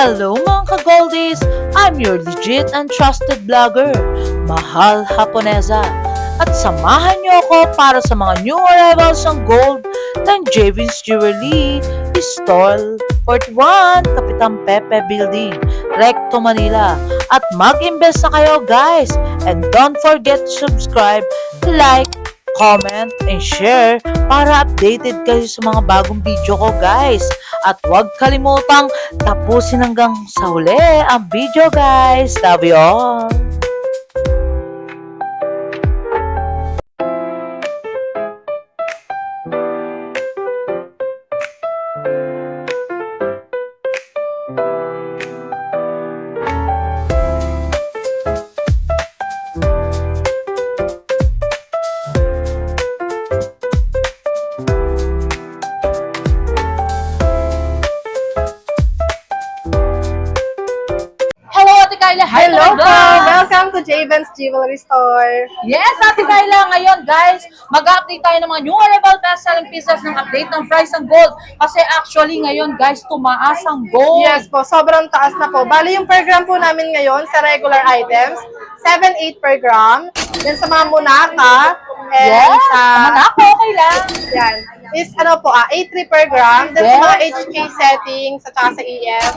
Hello mga ka-goldies! I'm your legit and trusted vlogger, Mahal Haponesa. At samahan niyo ako para sa mga new arrivals ng gold ng Javin's Jewelry, Stall 41, Kapitan Pepe Building, Recto, Manila. At mag-invest na kayo guys! And don't forget to subscribe, like, comment, and share para updated kayo sa mga bagong video ko guys. At huwag kalimutang tapusin hanggang sa huli ang video guys. Love you all! Hello po! Welcome to Javin's Jewelry Store. Yes, Ate Kyla, ngayon guys, mag-update tayo ng mga new arrival best-selling pieces ng update ng price ng gold. Kasi actually ngayon guys, tumaas ang gold. Yes po, sobrang taas na po. Bali yung per gram po namin ngayon sa regular items, 7-8 per gram. Then sa mga munaka, and Yes, sa... manako, okay lang. Yan. Is 8.3 per gram. Then sa mga HK settings, at saka sa EF,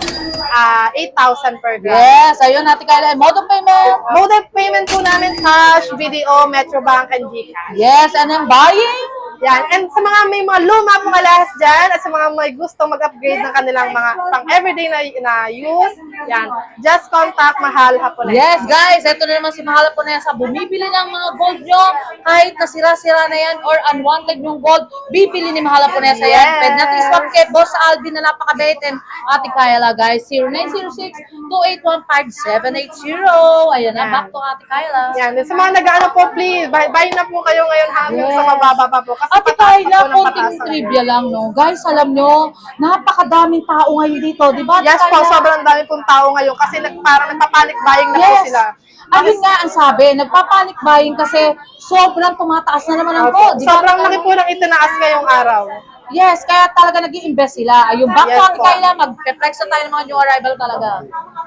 8,000 per gram. Yes, ayun Ate Kyla, mode of payment. Mode of payment po namin, cash, video, Metrobank, and GCash. Yes, and then buying. Yan. And sa mga may mga luma pong alahas dyan, at sa mga may gusto mag-upgrade ng kanilang mga pang everyday na use, yan. Just contact Mahal Haponesa. Yes, guys, eto na naman si Mahal Haponesa. Bumibili ng mga gold nyo, kahit nasira-sira na yan or unwanted yung gold, bibili ni Mahal Haponesa yan. Yes. Pwede natin iswap kay Boss Alvin na napakabait and Ate Kyla, guys. 0906-281-5780. Ayan na, back to Ate Kyla. Yan. Sa mga nag-ano po, please, buy na po kayo ngayon hanggang sa mababa pa po. Kasi Ate pataas pa Kyla, po ng konting pataas. trivia lang, no? Guys, alam nyo, napakadaming tao ngayon dito, di ba? Ate Yes po, Kyla? sobrang dami pong tao ngayon kasi parang nagpapanik buying na po Yes. sila. Ayun nga ang sabi, nagpapanik buying kasi sobrang tumataas na naman ang Opo. gold. Di ba, Sobrang Ate laki Kyla? po ng itinaas ngayong araw. Yes, kaya talaga nag-i-invest sila. Ayun, back to Yes Ate po. Kyla, mag-flex na tayo ng mga new arrival talaga.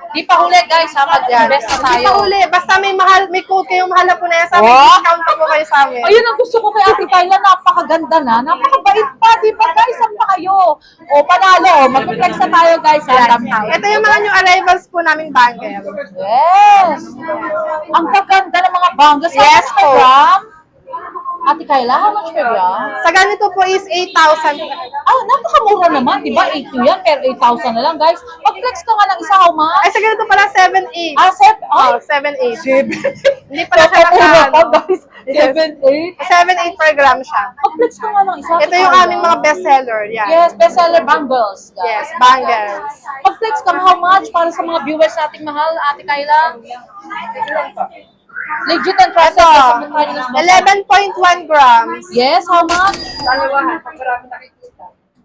Di pa huli guys, ha? Yan. Mag-invest na Hindi tayo. pa uli. Basta may code kayong Mahal Haponesa, may Oh. discount pa po kayo sa amin. Ayun ang gusto ko kay Ate Kyla, napakaganda na, napakabait pa, di ba guys? Saan pa kayo? O, panalo, mag-flex na tayo guys, ha? Yan. Tamtaw. Ito yung mga new arrivals po naming banker. Yes! Ang gaganda ng mga banggas. Yes per po. gram? Ate Kyla, how much per gram? Sa ganito po is 8,000. Ah, napakamura naman, di ba? 8 yan, pero 8,000 na lang, guys. Mag-flex ka nga ng isa, how much? Ay, sa ganito pala 7,800. Ah, Oh, 7,800. Hindi pala siya naka, guys. Yes. 7, 8. 7,800 per gram siya. Mag-flex ka nga ng isa. Ito yung aming mga bestseller. Yan. Yes, bestseller bangles, guys. Yes, bangles. Mag-flex ka how much para sa mga viewers nating mahal, Ate Kyla? Legit and trusted. Ito, 11.1 grams. Yes, how much?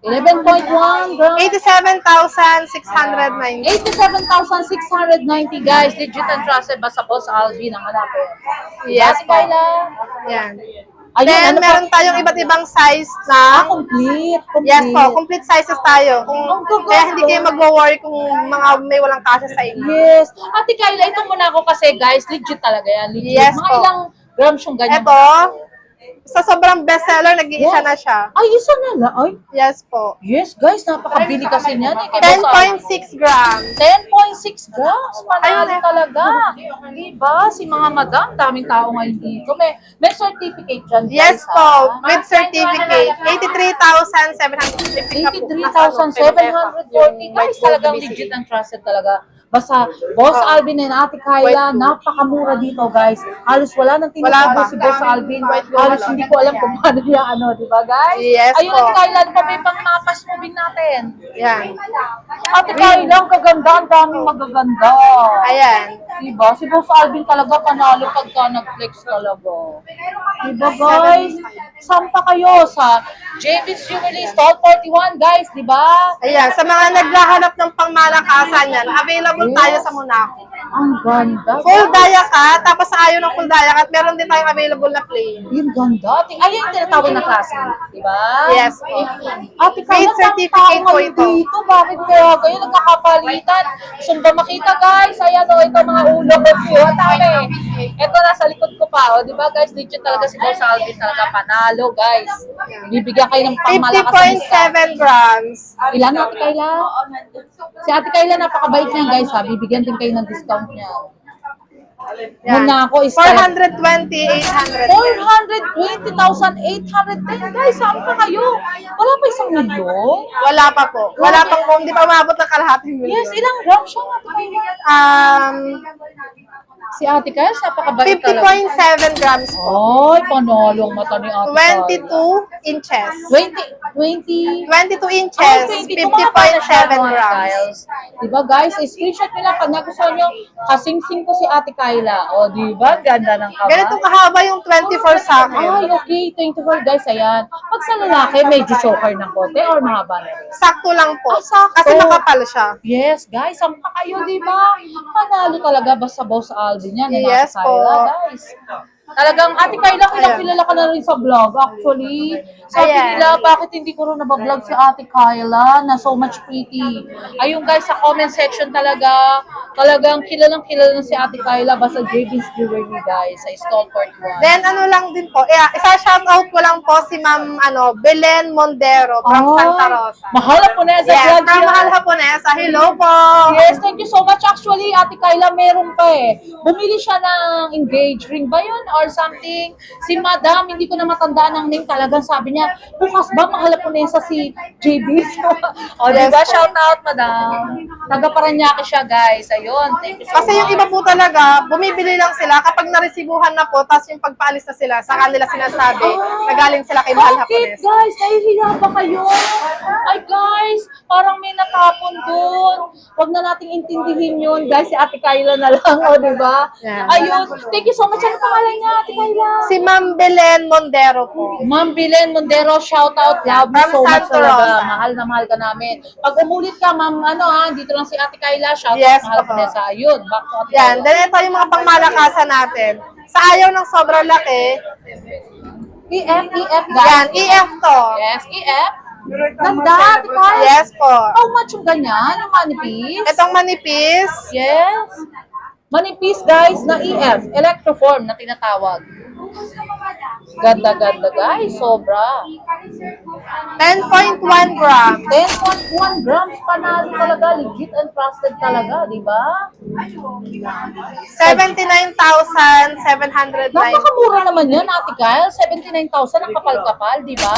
11.1 grams. 87,690. 87,690 guys. Legit and trusted. Basta Boss Alvin ang hanapin. Yes Ate po. Kyla. Yan. Ayun, Then, ano pa? meron tayong iba't ibang size Ah, na. complete. Yes po, complete sizes tayo. Ang gaganda. Kaya hindi kayo mag-worry kung mga may walang kasya sa inyo. Yes. Ate Kyla, ito muna ako kasi guys, legit talaga yan. Legit. Yes Mga po. ilang grams yung ganyan. Ito, sa sobrang bestseller, nag-iisa Yes. na siya. Ay, isa na lang. Ay, Yes po. yes guys, napakabili kasi niyan. Eh, kay Boss Alvin. 10.6 grams. 10.6 grams. Panalo Ayun. talaga. Diba? Si mga madam, daming tao ngayon dito. May certificate dyan. Yes guys, po, ha? with certificate. 83,750. 83,740. Guys, talagang legit and trusted talaga. Basta, Boss Alvin and Ate Kyla, napakamura dito, guys. Halos wala nang Wala tinatago pa. si Boss Alvin. Halos hindi ko alam kung paano niya, di ba, guys? Yes Ayun, po. Ate Kyla, ano pa ba yung pang-mapas moving natin? Yan. Ate Kyla, ang kaganda, ang daming magaganda. Ayan. Diba? Si Boss Alvin talaga panalo pagka nag-flex talaga. Diba, guys? Saan pa kayo? Sa Javin's Jewelry Stall 41, guys, diba? Ayan. Sa mga naghahanap ng pangmalakasan yan, available tayo sa Monaco. Ang ganda. Full daya cut, tapos sa ayaw ng full daya cut, meron din tayong available na plain. Yung ganda. Ay, yung tinatawag na klase. Diba? Yes. Ate, Paid kaya certificate po ito. dito. Bakit kaya kayo nagkakapalitan? Gusto ba makita, guys? Ayan o, ito mga ulo ko. Ang dami. Ito nasa likod ko pa. O, diba, guys? Legit talaga si Boss Alvin talaga panalo, guys. Bibigyan kayo ng pangmalakas na discount. 50.7 grams. Ilan, Ate Kayla? Si Ate Kayla, napakabait niya, guys. Ha? Bibigyan din kayo ng discount niya. Yan. Muna ako is 420,800. 420,810. Guys, saan pa kayo? Wala pa 1,000,000? Wala pa po. Wala pang po. Hindi pa umabot ng kalahating milyon. Yes, ilang grams siya, Ate Kayla? Si Ate Kayla, napakabait talaga. 50.7 grams po. Ay, panalong mata ni Ate Kayla. 22 inches. 22 inches, 50.7 grams. Diba guys, screenshot nyo lang pag nagustuhan nyo, kasing-sing ko si Ate Kayla. O diba, ganda ng kaba. Ganito kahaba yung 24 sa Ay, akin. okay, 24 guys, ayan. Pag sa lalaki, medyo choker ng konti or mahaba na rin. Sakto lang po. Sakto. Kasi makapal siya. Yes, guys, sampa kayo, diba? Panalo talaga basta Boss Alvin yan. Yes Ate po. Kayla, guys. Talagang, Ate Kayla, Ayan. kilala ka na rin sa vlog. Actually, sabi Ayan. nila, bakit hindi ko rin nabablog si Ate Kayla na so much pretty. Ayun guys, sa comment section talagang kilalang kilala na si Ate Kayla basta JB's Jewelry guys, sa Stalford 1. Then ano lang din po, isa-shoutout ko lang po si Ma'am Belen Mondero from Santa Rosa. Mahal po na sa Yes, vlog from yan. Mahal Haponesa. Hello po. Yes, thank you so much. Actually, Ate Kayla, meron pa eh. Bumili siya ng engage ring ba yun or something? Si Madam, hindi ko na matandaan ang name. Talagang sabi niya, bukas ba mahal po na si JB? O, Yes, diba? po. Shout out, Madam. Taga-Paranaque siya, guys. Ayun, thank you so Kasi yung much. iba po talaga, bumibili lang sila kapag naresibuhan na po, tapos yung pagpaalis na sila, sa kanila sinasabi, na galing sila kay Mahal Bakit, Haponesa. guys? Nahihiya ba kayo? Ay, guys, parang may natapon doon. Huwag na nating intindihin yun. Guys, si Ate Kayla na lang, o, diba? Yeah. Ayun, thank you so much. Ano pangalan niya, Ate Kayla? Si Ma'am Belen Mondero po. Ma'am Bilen Mondero, shout out. Love you so From much Santa talaga. Rosa. Mahal na mahal ka namin. Pag umulit ka, ma'am, dito lang si Ate Kayla. Shout Yes, out, mahal po. ko sa ayun. Back to Ate Yan, Kayla. then ito yung mga pangmalakasan natin. Sa ayaw ng sobrang laki, EF, guys. yan, EF to. Yes, EF. Ganda, Ate Kayla. Yes po. How much yung ganyan? Yung manipis? Itong manipis, Yes. Manipis, guys, na EF. Electroform na tinatawag. Ganda, guys. Sobra. 10.1 grams. 10.1 grams panalo talaga. Legit and trusted talaga, di ba? 79,790. Napakamura naman yan, Ate Kyle. 79,000 ang kapal-kapal, di ba?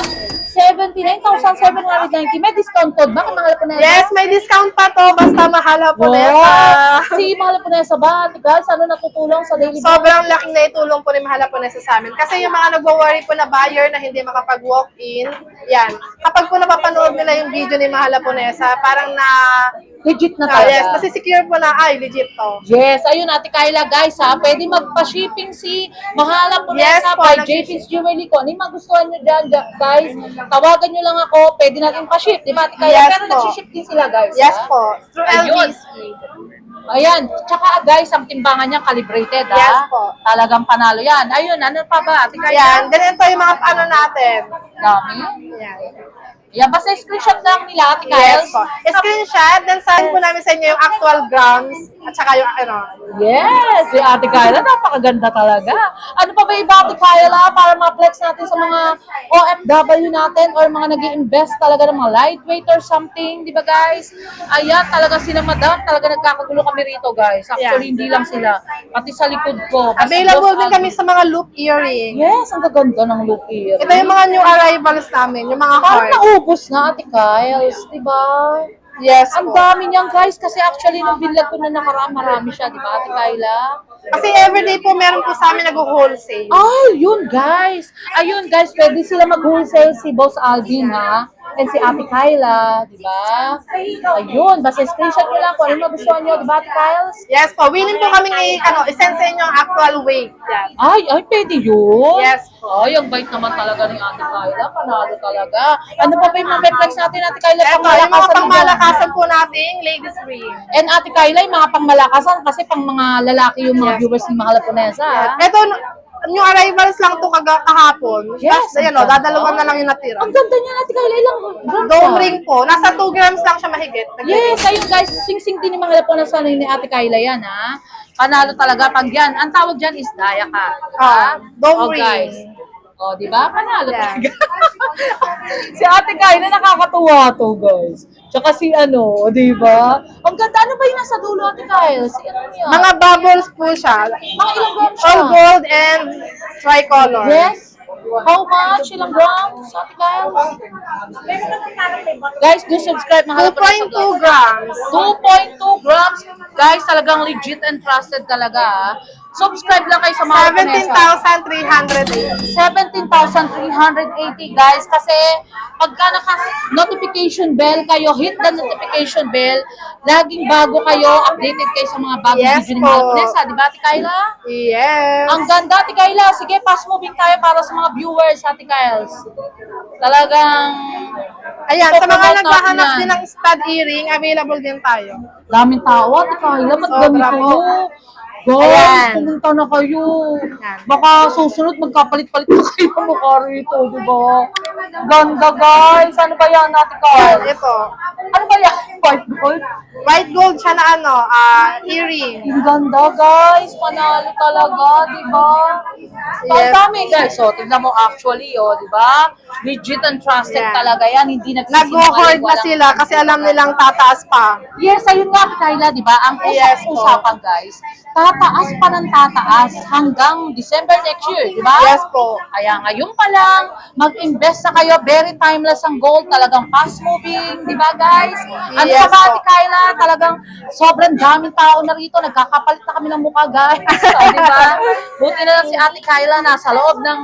79,790. May discount code ba? Kung mahal po na Yes, may discount pa to, basta mahal po nesa. Wow! Si mahal po na ba, Ate Kyle? Saan natutulong sa daily basis? Sobrang laking na itulong po ni Mahal Haponesa sa amin. Kasi yung mga nagwo-worry po na buyer na hindi makapag-walk-in, yan. Kapag po napapanood nila yung video ni Mahal Haponesa, parang Legit na yes, talaga. nasi-secure po na, ay, legit to. Yes, ayun Ate Kayla, guys ha, pwede magpa-shipping si Mahala po Yes nesa po, by JP's Jewelry ko. Ano yung magustuhan nyo dyan, guys? Tawagan nyo lang ako, pwede natin pa-ship, di ba Ate Kayla? Yes Pero po. nag-ship din sila, guys. Yes ha? po. Through Ayun. LBC. Ayan, tsaka guys, ang timbangan niya calibrated, ha? Yes po. Talagang panalo yan. Ayun, ano pa ba, Ate Kayla? Yan, then ito yung mga ano natin. Dami. Yan. Yan, basta screenshot lang nila, Ate Yes Kyle. po. Screenshot, then send po namin sa inyo yung actual grams at saka yung Yes, si Ate Kayla, napakaganda talaga. Ano pa ba iba, Ate Kayla, para ma-flex natin sa mga OFW natin or mga nag invest talaga ng mga lightweight or something, di ba guys? Ayan, talaga sila madam, talaga nagkakagulo kami rito guys. Actually, hindi lang sila, pati sa likod ko. Available din kami sa mga loop earring. Yes, ang gaganda ng look ear. Ito yung mga new arrivals namin, yung mga Parang heart. naubos na, Ate Kyles, di ba? Yes Ang po. dami niyan guys, kasi actually nung binlog ko na nakaraan, marami siya, di ba Ate Kayla? Kasi everyday po meron po sa amin nag-wholesale. Ay, yun guys. Ayun guys, pwede sila mag-wholesale si Boss Alvin ha. And si Ate Kyla, di ba? Ayun, basta screenshot nyo lang kung ano magustuhan nyo, di ba, Ate Kyles? Yes po, willing po kaming i-send sa inyo ang actual weight. Yan. Ay, pwede yun? Yes po. Ay, ang bait naman talaga ni Ate Kyla. Panalo talaga. Ano pa ba yung mga flex natin, Ate Kyla? Ito, yung mga pangmalakasan po nating ladies ring. And Ate Kyla, yung mga pangmalakasan kasi pang mga lalaki yung mga Yes. viewers ni Mahal Ponesa. Ito, new arrivals lang to kahapon. Yes, Tapos, ayan ang o, ganda. dadalawan na lang yung natira. Ang ganda niya, Ate Kyla. Ilang grams Dome siya? ring po. Nasa 2 grams lang siya mahigit. Yes, ayun guys, sing-sing din ni Mahal Ponesa ni Ate Kyla yan, ha? Panalo talaga pag yan. Ang tawag dyan is daya ka. Dome ring. Guys. O, di ba? Panalo Yeah. talaga. Si Ate Kyla nakakatuwa to, guys. Tsaka si di ba? Ang ganda, ano ba yung nasa dulo, Ate Kyla? Si ano yan? Mga bubbles po siya. Mga ilang grams siya? All gold and tricolor. Yes. How much? Ilang grams, Ate Kyla? Guys, do subscribe. Mahal po na sa 2.2 vlog. grams. 2.2 grams. Guys, talagang legit and trusted talaga. Subscribe lang kayo sa Mahal Ponesa. 17,380. 17,380 guys kasi pagka naka-notification bell kayo, hit the notification bell, laging bago kayo, updated kayo sa mga bagong Yes video ni po. Mahal Ponesa, di ba Ate Kyla? Yes. Ang ganda Ate Kyla, sige fast moving tayo para sa mga viewers Ate Kyles. Talagang Ayan, sa mga promote naghahanap natin din yan. ng stud earring, available din tayo. Daming tao Ate Kyla, ba't Sobra ganito? po. Guys, Ayan. pumunta na kayo. Yan. Baka susunod magkapalit-palit na kayo ng mukha rito, di ba? Ganda guys. Ano ba yan Ate Carl? Ito. Ano ba yan? White gold? White gold siya na earring. Ang ganda guys. Panalo talaga, di ba? Ang Yes. dami guys. So, tignan mo actually, di ba? Legit and trusted Yan. talaga yan. Hindi Nag-hoard na sila kasi alam nilang tataas pa. Yes, ayun nga, Kyla, di ba? Ang Yes po. usapan, guys, tataas pa ng tataas hanggang December next year, di ba? Yes po. Kaya ngayon pa lang, mag-invest na kayo. Very timeless ang gold. Talagang fast-moving, di ba, guys? Ano Yes pa ba, po. Ate Kyla? Talagang sobrang daming tao na rito. Nagkakapalit na kami ng mukha, guys. So, di ba? Buti na lang si Ate Kyla nasa loob ng,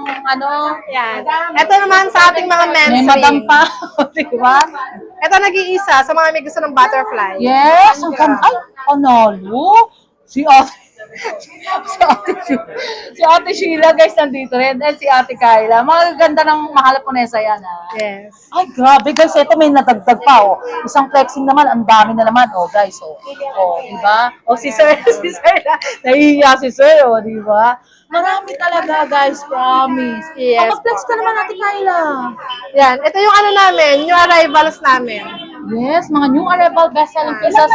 Yan. Ito naman sa ating mga men's may madam ring. pa. Di ba? Ito nag-iisa sa mga may gusto ng butterfly. Yes, ang ganda. Ay, panalo. Si Ate Sheila, guys, nandito rin. And si Ate Kyla. Mga ganda ng Mahal Ponesa yan, Yes. Ay, grabe, guys. Ito may nadagdag pa, Isang flexing naman, ang dami na naman, guys, di ba? Si Sir, nahihiya si Sir, di ba? Marami talaga, guys, promise. Yes, Mag-flex ka naman, Ate Kyla. Yan. Ito yung namin, new arrivals namin. Yes, mga new arrival best-selling pieces.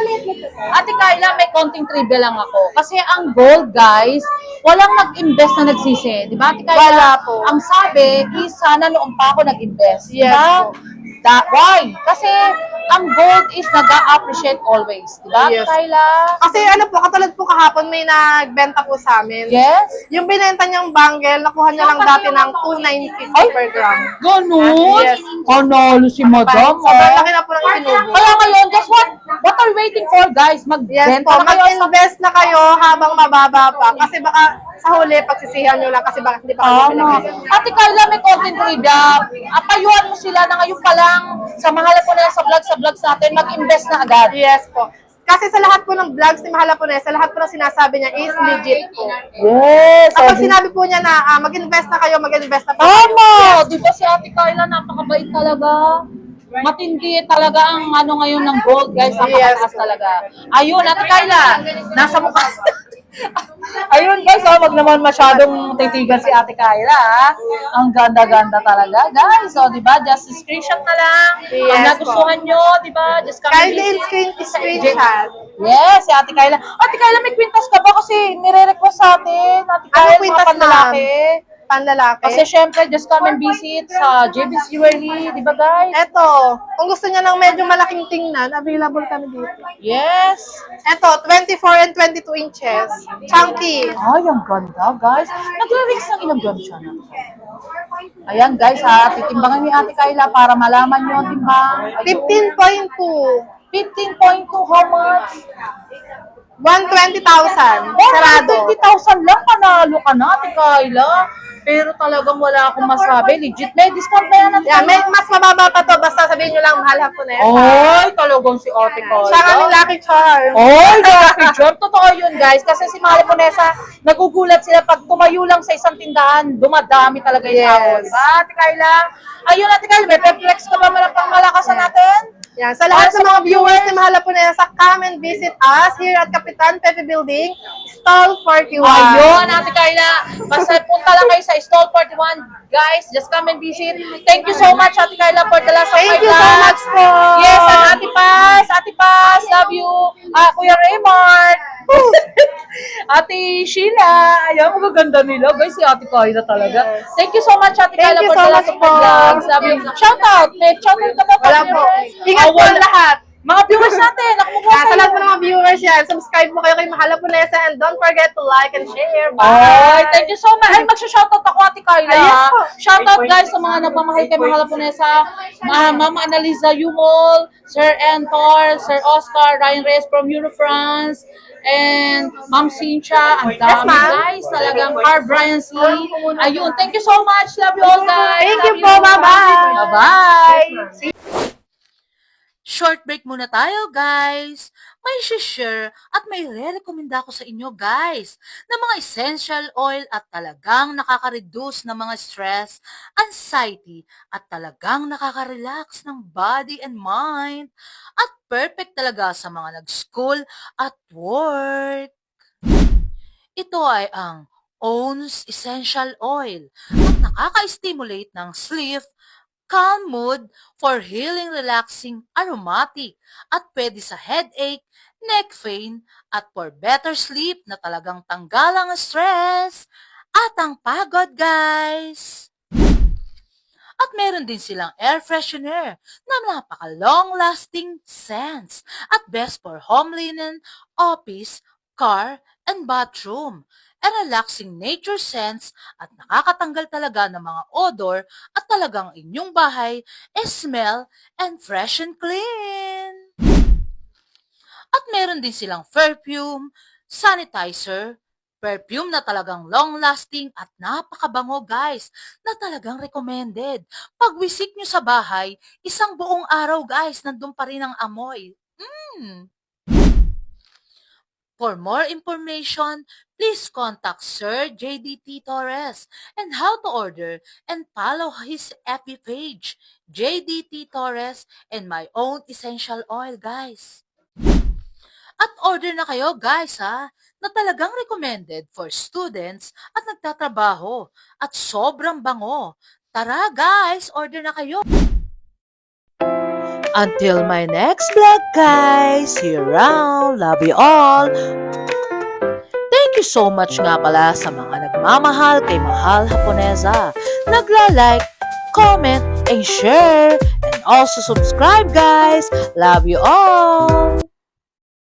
Ate Kyla, may konting trivia lang ako. Kasi ang gold, guys, walang nag-invest na nagsisi. Di ba, Ate Kyla? Wala po. Ang sabi is, sana noon pa ako nag-invest. Di Yes ba? po. Why? Kasi ang gold is nag-appreciate always. Di ba, Ate Yes. Kyla? Kasi katulad po kahapon may nagbenta po sa amin. Yes? Yung binenta niyang bangle, nakuha niya lang dati ng 2,950 per gram. Ganun? Yes. Panalo si Madam. Sobrang laki na po ng tinubo. Kaya ngayon, guess what? What are you waiting for, guys? Yes Magbenta po, na kayo sa mag-invest na kayo habang mababa pa. Kasi baka sa huli, pagsisihan nyo lang kasi baka hindi pa kayo Tama. pinag-invest. Ate Carla, may content trivia. Apayuhan mo sila na ngayon pa lang sa Mahal Ponesa vlogs natin, mag-invest na agad. Yes po. Kasi sa lahat po ng vlogs ni Mahal Ponesa, lahat po ng sinasabi niya is legit po. Yes. Kapag sinabi po niya na mag-invest na kayo, mag-invest na po. Tama. Di ba si Ate Carla, napakabait talaga. Matindi talaga ang ngayon ng gold, guys. Napakataas talaga. Ayun, Ate Carla, nasa mukha. Ayun guys, wag naman masyadong titigan si Ate Kyla. Ang ganda-ganda talaga, guys. So, di ba? Just screenshot na lang. Kung Yes, nagustuhan nyo, di ba? Just come Kindly visit. screenshot. Yes, si Ate Kyla. Ate Kyla, may kwintas ka ba? Kasi nire-request sa atin. Ate Kyla, Ano kwintas, mga panlalaki. Panlalaki. Kasi syempre, just come and visit sa JB's Jewelry. Di ba, guys? Eto, kung gusto niya ng medyo malaking tingnan, available kami dito. Yes. Eto, 24 and 22 inches. Chunky. Ay, ang ganda, guys. Nagre-rings ng ilang grams siya na. Ayan, guys, titimbangan ni Ate Kyla para malaman nyo ang timbang. 15.2. 15.2, how much? 120,000. Sarado. 120,000 lang, panalo ka na, Ate Kyla. Pero talagang wala akong masabi. Legit, may discount ba yan? Yeah, may mas mababa pa to. Basta sabihin nyo lang mahal haponesa. Ay, talagang si Ate Carla. Siya ang aming lucky charm. Oy, grabe, John. Totoo yun, guys. Kasi si Mahal Ponesa, nagugulat sila pag tumayo lang sa isang tindahan, dumadami talaga yung tao. Yes. Diba, Ate Carla? Ayun, Ate Carla, may flex ka ba pang malakasan natin? Yan, sa lahat ng mga viewers ni Mahal Haponesa, come and visit us here at Kapitan Pepe Building, Stall 41. Ayun, Ate Carla. Basta punta lang kayo sa Stall 41. Guys, just come and visit. Thank you so much, Ate Carla, for the last of my Thank you so vlog. much po. Yes, and Ate Paz, love you. Kuya Raymart. Ate Sheila, ayan, magaganda nila. Guys, si Ate Carla talaga. Yes. Thank you so much, Ate Thank Carla, you for so the much last of my po. vlog. Sabi, shout out. May shout out ka ba? Wala po. Ingat po ang lahat. Mga viewers natin, ako mo Sa lahat po ng mga viewers yan, subscribe po kayo kay Mahal Haponesa and don't forget to like and share. Ay, Bye! thank you so much. Ay, magsha-shoutout ako, Ate Carla. Ay, yes po. Shoutout guys sa mga nagmamahal kay Mahal Ponesa, Mama Annalisa Yumol, Sir Antor, Sir Oscar, Ryan Reyes from Eurofrance, and Ma'am Cynthia. Ang Yes, dami ma'am. guys, talagang Carl Brian C. Ayun, thank you so much. Love you all guys. Thank Love you po. Bye-bye. Bye-bye. Short break muna tayo, guys. May share at may re-recommenda ko sa inyo, guys, ng mga essential oil at talagang nakaka-reduce ng mga stress, anxiety, at talagang nakaka-relax ng body and mind. At perfect talaga sa mga nag-school at work. Ito ay ang OWN's Essential Oil at nakaka-stimulate ng sleep, calm mood for healing, relaxing, aromatic at pwede sa headache, neck pain at for better sleep na talagang tanggal ang stress at ang pagod, guys. At meron din silang air freshener na napaka-long-lasting scents at best for home linen, office, car, and bathroom. A relaxing nature scents at nakakatanggal talaga ng mga odor at talagang inyong bahay smell and fresh and clean. At meron din silang perfume, sanitizer, perfume na talagang long-lasting at napakabango guys, na talagang recommended. Pag visit nyo sa bahay, isang buong araw guys, nandun pa rin ang amoy. For more information, please contact Sir JDT Torres and how to order and follow his FB page, JDT Torres and my own essential oil, guys. At order na kayo, guys, ha, na talagang recommended for students at nagtatrabaho at sobrang bango. Tara, guys, order na kayo. Until my next vlog, guys. See you around. Love you all. Thank you so much nga pala sa mga nagmamahal kay Mahal Haponesa. Nagla-like, comment, and share. And also subscribe, guys. Love you all.